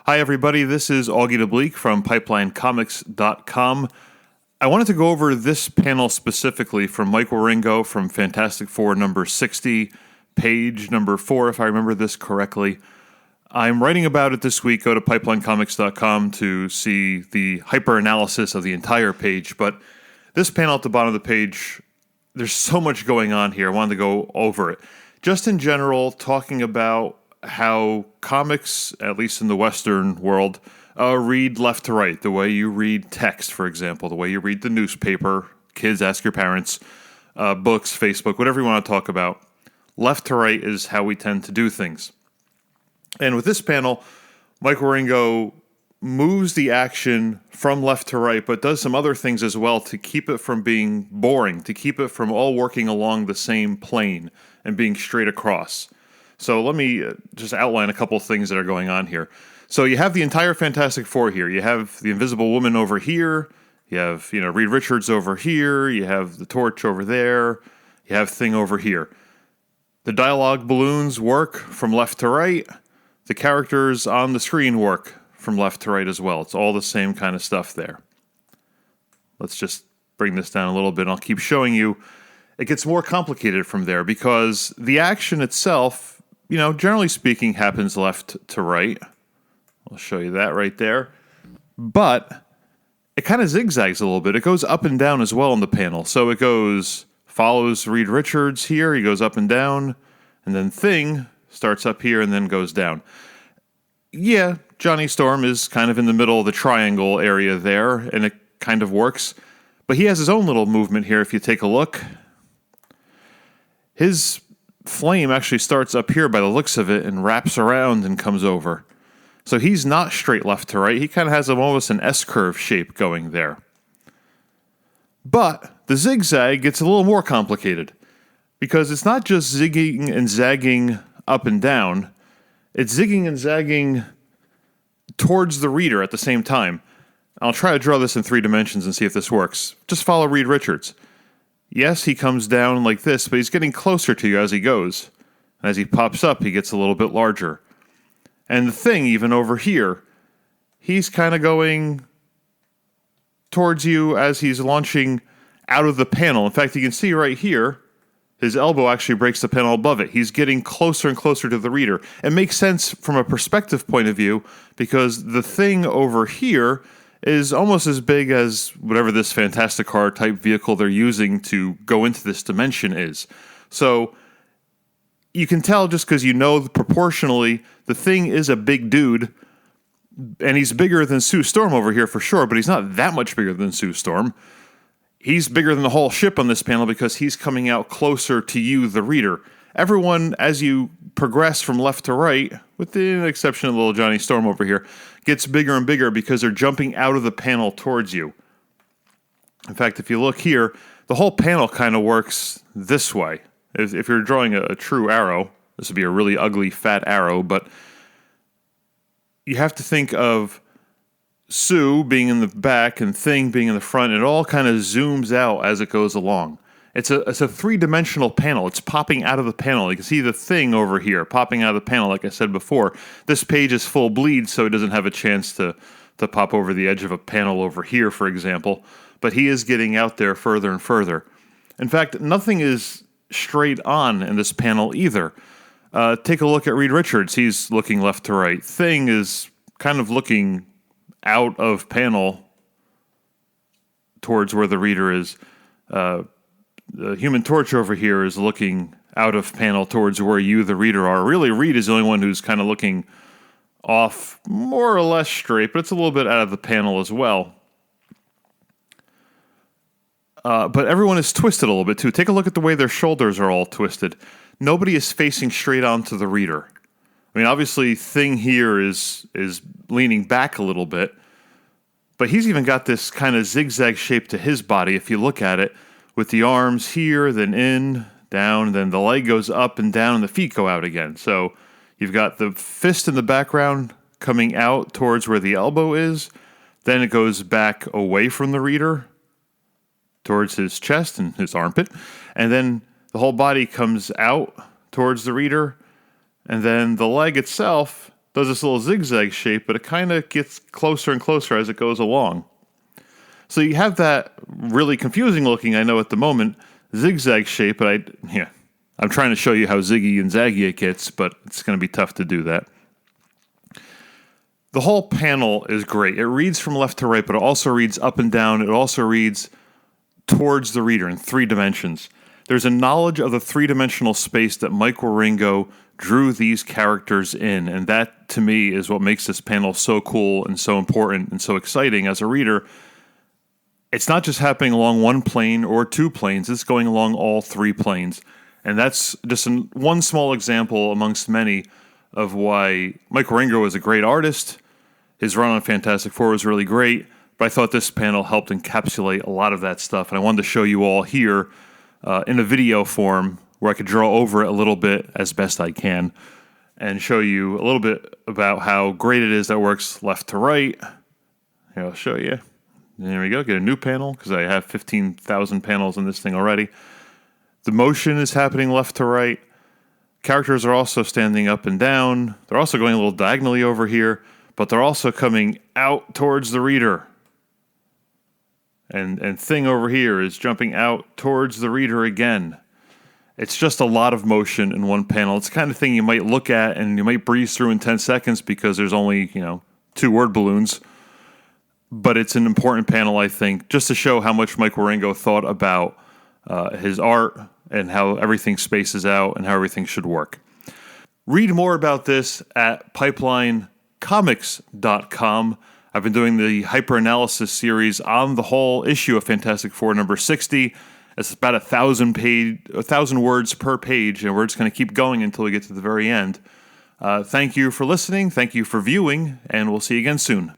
Hi, everybody. This is Augie DeBleek from PipelineComics.com. I wanted to go over this panel specifically from Mike Wieringo from Fantastic Four number 60, page number 4, if I remember this correctly. I'm writing about it this week. Go to PipelineComics.com to see the HyperAnalysis of the entire page. But this panel at the bottom of the page, there's so much going on here. I wanted to go over it. Just in general, talking about how comics, at least in the Western world, read left to right. The way you read text, for example, the way you read the newspaper, kids ask your parents, books, Facebook, whatever you want to talk about. Left to right is how we tend to do things. And with this panel, Mike Wieringo moves the action from left to right, but does some other things as well to keep it from being boring, to keep it from all working along the same plane and being straight across. So let me just outline a couple of things that are going on here. So you have the entire Fantastic Four here. You have the Invisible Woman over here. You have, Reed Richards over here. You have the Torch over there. You have Thing over here. The dialogue balloons work from left to right. The characters on the screen work from left to right as well. It's all the same kind of stuff there. Let's just bring this down a little bit. I'll keep showing you. It gets more complicated from there because the action itself, generally speaking, happens left to right. I'll show you that right there. But it kind of zigzags a little bit. It goes up and down as well in the panel. So it follows Reed Richards here. He goes up and down. And then Thing starts up here and then goes down. Yeah, Johnny Storm is kind of in the middle of the triangle area there, and it kind of works. But he has his own little movement here if you take a look. His flame actually starts up here by the looks of it and wraps around and comes over. So he's not straight left to right. He kind of has almost an S-curve shape going there. But the zigzag gets a little more complicated because it's not just zigging and zagging up and down. It's zigging and zagging towards the reader at the same time. I'll try to draw this in 3 dimensions and see if this works. Just follow Reed Richards. Yes, he comes down like this, but he's getting closer to you as he goes. And as he pops up, he gets a little bit larger. And the Thing, even over here, he's kind of going towards you as he's launching out of the panel. In fact, you can see right here, his elbow actually breaks the panel above it. He's getting closer and closer to the reader. It makes sense from a perspective point of view because the Thing over here is almost as big as whatever this Fantastic Car type vehicle they're using to go into this dimension is. So you can tell just because proportionally the Thing is a big dude, and he's bigger than Sue Storm over here for sure, but he's not that much bigger than Sue Storm. He's bigger than the whole ship on this panel because he's coming out closer to you, the reader. Everyone, as you progress from left to right, with the exception of little Johnny Storm over here, gets bigger and bigger because they're jumping out of the panel towards you. In fact, if you look here, the whole panel kind of works this way. If you're drawing a true arrow, this would be a really ugly, fat arrow, but you have to think of Sue being in the back and Thing being in the front. It all kind of zooms out as it goes along. It's a 3-dimensional panel. It's popping out of the panel. You can see the Thing over here popping out of the panel, like I said before. This page is full bleed, so it doesn't have a chance to pop over the edge of a panel over here, for example. But he is getting out there further and further. In fact, nothing is straight on in this panel either. Take a look at Reed Richards. He's looking left to right. Thing is kind of looking out of panel towards where the reader is. The Human Torch over here is looking out of panel towards where you, the reader, are. Really, Reed is the only one who's kind of looking off more or less straight, but it's a little bit out of the panel as well. But everyone is twisted a little bit, too. Take a look at the way their shoulders are all twisted. Nobody is facing straight onto the reader. I mean, obviously, Thing here is leaning back a little bit, but he's even got this kind of zigzag shape to his body, if you look at it, with the arms here, then in, down, then the leg goes up and down, and the feet go out again. So you've got the fist in the background coming out towards where the elbow is, then it goes back away from the reader, towards his chest and his armpit, and then the whole body comes out towards the reader, and then the leg itself does this little zigzag shape, but it kind of gets closer and closer as it goes along. So you have that really confusing looking, I know at the moment, zigzag shape, but I'm trying to show you how ziggy and zaggy it gets, but it's going to be tough to do that. The whole panel is great. It reads from left to right, but it also reads up and down. It also reads towards the reader in 3 dimensions. There's a knowledge of the 3-dimensional space that Mike Wieringo drew these characters in, and that, to me, is what makes this panel so cool and so important and so exciting as a reader. It's not just happening along one plane or 2 planes, it's going along all 3 planes. And that's just one small example amongst many of why Mike Wieringo is a great artist. His run on Fantastic Four was really great, but I thought this panel helped encapsulate a lot of that stuff. And I wanted to show you all here in a video form where I could draw over it a little bit as best I can and show you a little bit about how great it is that works left to right. Here, I'll show you. There we go. Get a new panel because I have 15,000 panels in this thing already. The motion is happening left to right. Characters are also standing up and down. They're also going a little diagonally over here, but they're also coming out towards the reader. And Thing over here is jumping out towards the reader again. It's just a lot of motion in one panel. It's the kind of thing you might look at and you might breeze through in 10 seconds because there's only, 2 word balloons. But it's an important panel, I think, just to show how much Mike Wieringo thought about his art and how everything spaces out and how everything should work. Read more about this at pipelinecomics.com. I've been doing the HyperAnalysis series on the whole issue of Fantastic Four number 60. It's about 1,000 words per page, and we're just going to keep going until we get to the very end. Thank you for listening. Thank you for viewing, and we'll see you again soon.